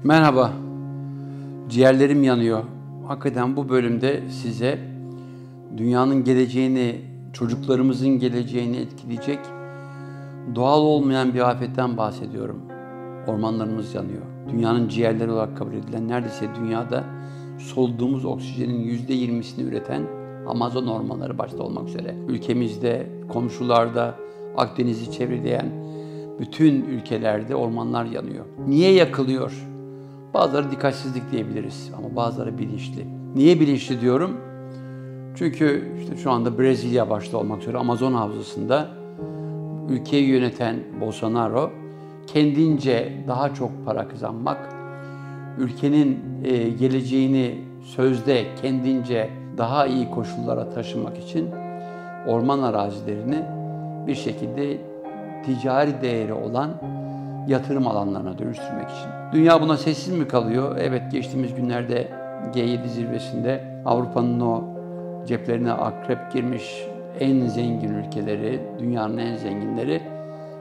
Merhaba, ciğerlerim yanıyor. Hakikaten bu bölümde size dünyanın geleceğini, çocuklarımızın geleceğini etkileyecek doğal olmayan bir afetten bahsediyorum. Ormanlarımız yanıyor. Dünyanın ciğerleri olarak kabul edilen neredeyse dünyada soluduğumuz oksijenin %20'sini üreten Amazon ormanları başta olmak üzere. Ülkemizde, komşularda, Akdeniz'i çevreleyen bütün ülkelerde ormanlar yanıyor. Niye yakılıyor? Bazıları dikkatsizlik diyebiliriz ama bazıları bilinçli. Niye bilinçli diyorum? Çünkü işte şu anda Brezilya başta olmak üzere Amazon havzasında ülkeyi yöneten Bolsonaro kendince daha çok para kazanmak, ülkenin geleceğini sözde kendince daha iyi koşullara taşımak için orman arazilerini bir şekilde ticari değeri olan yatırım alanlarına dönüştürmek için. Dünya buna sessiz mi kalıyor? Evet, geçtiğimiz günlerde G7 zirvesinde Avrupa'nın o ceplerine akrep girmiş en zengin ülkeleri, dünyanın en zenginleri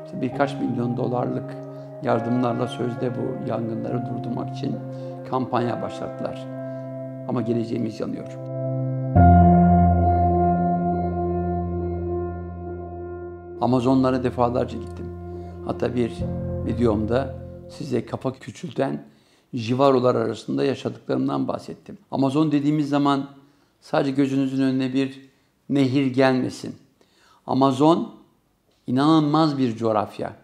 işte birkaç milyon dolarlık yardımlarla sözde bu yangınları durdurmak için kampanya başlattılar. Ama geleceğimiz yanıyor. Amazonlara defalarca gittim. Hatta bir videomda size kafa küçülten jivarolar arasında yaşadıklarımdan bahsettim. Amazon dediğimiz zaman sadece gözünüzün önüne bir nehir gelmesin. Amazon inanılmaz bir coğrafya.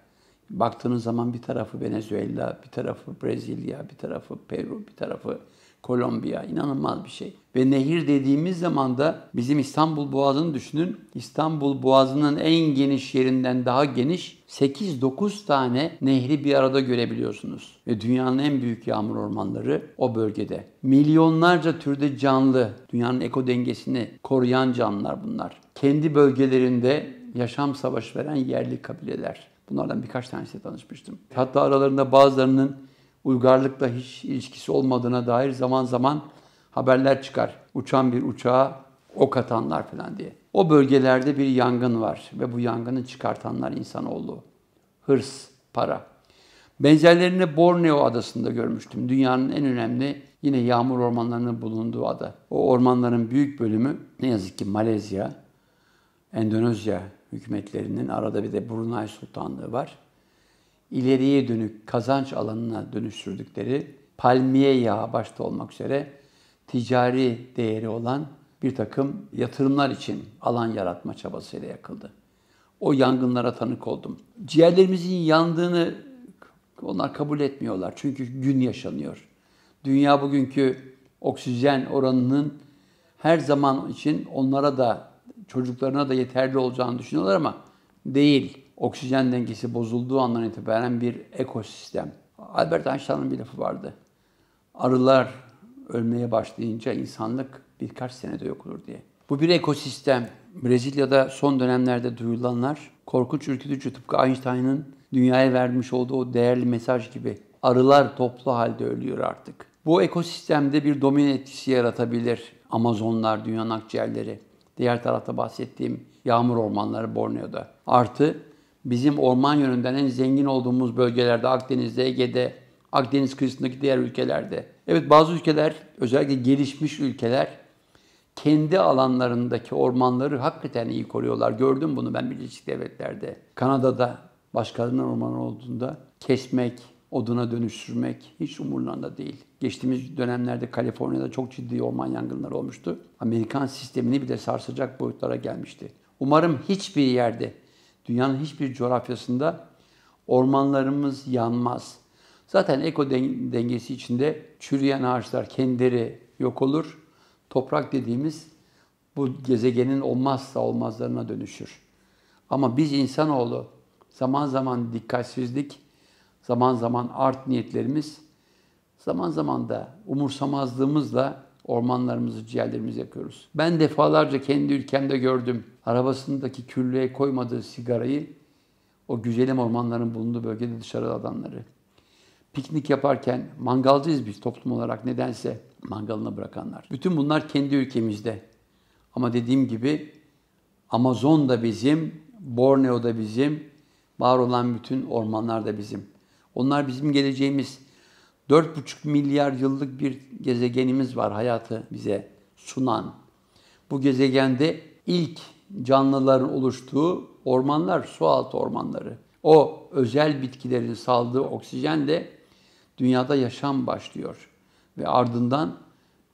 Baktığınız zaman bir tarafı Venezuela, bir tarafı Brezilya, bir tarafı Peru, bir tarafı Kolombiya. İnanılmaz bir şey. Ve nehir dediğimiz zaman da bizim İstanbul Boğazı'nı düşünün. İstanbul Boğazı'nın en geniş yerinden daha geniş 8-9 tane nehri bir arada görebiliyorsunuz. Ve dünyanın en büyük yağmur ormanları o bölgede. Milyonlarca türde canlı, dünyanın ekodengesini koruyan canlılar bunlar. Kendi bölgelerinde yaşam savaşı veren yerli kabileler. Bunlardan birkaç tanesiyle tanışmıştım. Hatta aralarında bazılarının uygarlıkla hiç ilişkisi olmadığına dair zaman zaman haberler çıkar. Uçan bir uçağa ok atanlar falan diye. O bölgelerde bir yangın var ve bu yangını çıkartanlar insanoğlu. Hırs, para. Benzerlerini Borneo adasında görmüştüm. Dünyanın en önemli yine yağmur ormanlarının bulunduğu ada. O ormanların büyük bölümü ne yazık ki Malezya, Endonezya hükümetlerinin, arada bir de Brunei Sultanlığı var. İleriye dönük kazanç alanına dönüştürdükleri palmiye yağı başta olmak üzere ticari değeri olan bir takım yatırımlar için alan yaratma çabasıyla yakıldı. O yangınlara tanık oldum. Ciğerlerimizin yandığını onlar kabul etmiyorlar çünkü gün yaşanıyor. Dünya bugünkü oksijen oranının her zaman için onlara da çocuklarına da yeterli olacağını düşünüyorlar ama değil. Oksijen dengesi bozulduğu andan itibaren bir ekosistem. Albert Einstein'ın bir lafı vardı. Arılar ölmeye başlayınca insanlık birkaç senede yok olur diye. Bu bir ekosistem. Brezilya'da son dönemlerde duyulanlar korkunç, ürkütücü, tıpkı Einstein'ın dünyaya vermiş olduğu o değerli mesaj gibi. Arılar toplu halde ölüyor artık. Bu ekosistemde bir domino etkisi yaratabilir. Amazonlar, dünyanın akciğerleri. Diğer tarafta bahsettiğim yağmur ormanları Borneo'da. Artı bizim orman yönünden en zengin olduğumuz bölgelerde, Akdeniz'de, Ege'de, Akdeniz kıyısındaki diğer ülkelerde. Evet, bazı ülkeler, özellikle gelişmiş ülkeler kendi alanlarındaki ormanları hakikaten iyi koruyorlar. Gördüm bunu ben Birleşik Devletler'de. Kanada'da başkalarının ormanı olduğunda kesmek, oduna dönüştürmek hiç umurlarında değil. Geçtiğimiz dönemlerde Kaliforniya'da çok ciddi orman yangınları olmuştu. Amerikan sistemini bile sarsacak boyutlara gelmişti. Umarım hiçbir yerde, dünyanın hiçbir coğrafyasında ormanlarımız yanmaz. Zaten eko dengesi içinde çürüyen ağaçlar kendileri yok olur. Toprak dediğimiz bu gezegenin olmazsa olmazlarına dönüşür. Ama biz insanoğlu zaman zaman dikkatsizlik, zaman zaman art niyetlerimiz, zaman zaman da umursamazlığımızla ormanlarımızı, ciğerlerimizi yakıyoruz. Ben defalarca kendi ülkemde gördüm. Arabasındaki küllüğe koymadığı sigarayı o güzelim ormanların bulunduğu bölgede dışarı atanları. Piknik yaparken mangalcıyız biz toplum olarak, nedense mangalına bırakanlar. Bütün bunlar kendi ülkemizde. Ama dediğim gibi Amazon da bizim, Borneo da bizim, var olan bütün ormanlar da bizim. Onlar bizim geleceğimiz. 4,5 milyar yıllık bir gezegenimiz var hayatı bize sunan. Bu gezegende ilk canlıların oluştuğu ormanlar, sualtı ormanları. O özel bitkilerin saldığı oksijenle dünyada yaşam başlıyor. Ve ardından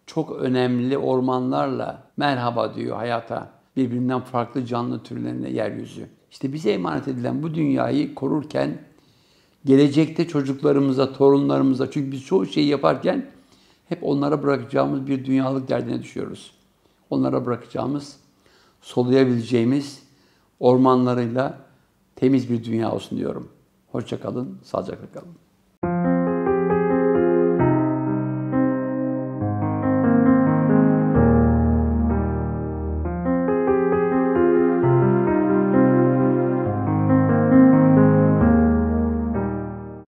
çok önemli ormanlarla merhaba diyor hayata. Birbirinden farklı canlı türlerine yeryüzü. İşte bize emanet edilen bu dünyayı korurken gelecekte çocuklarımıza, torunlarımıza, çünkü biz çoğu şeyi yaparken hep onlara bırakacağımız bir dünyalık derdine düşüyoruz. Onlara bırakacağımız, soluyabileceğimiz ormanlarıyla temiz bir dünya olsun diyorum. Hoşça kalın, sağlıcakla kalın.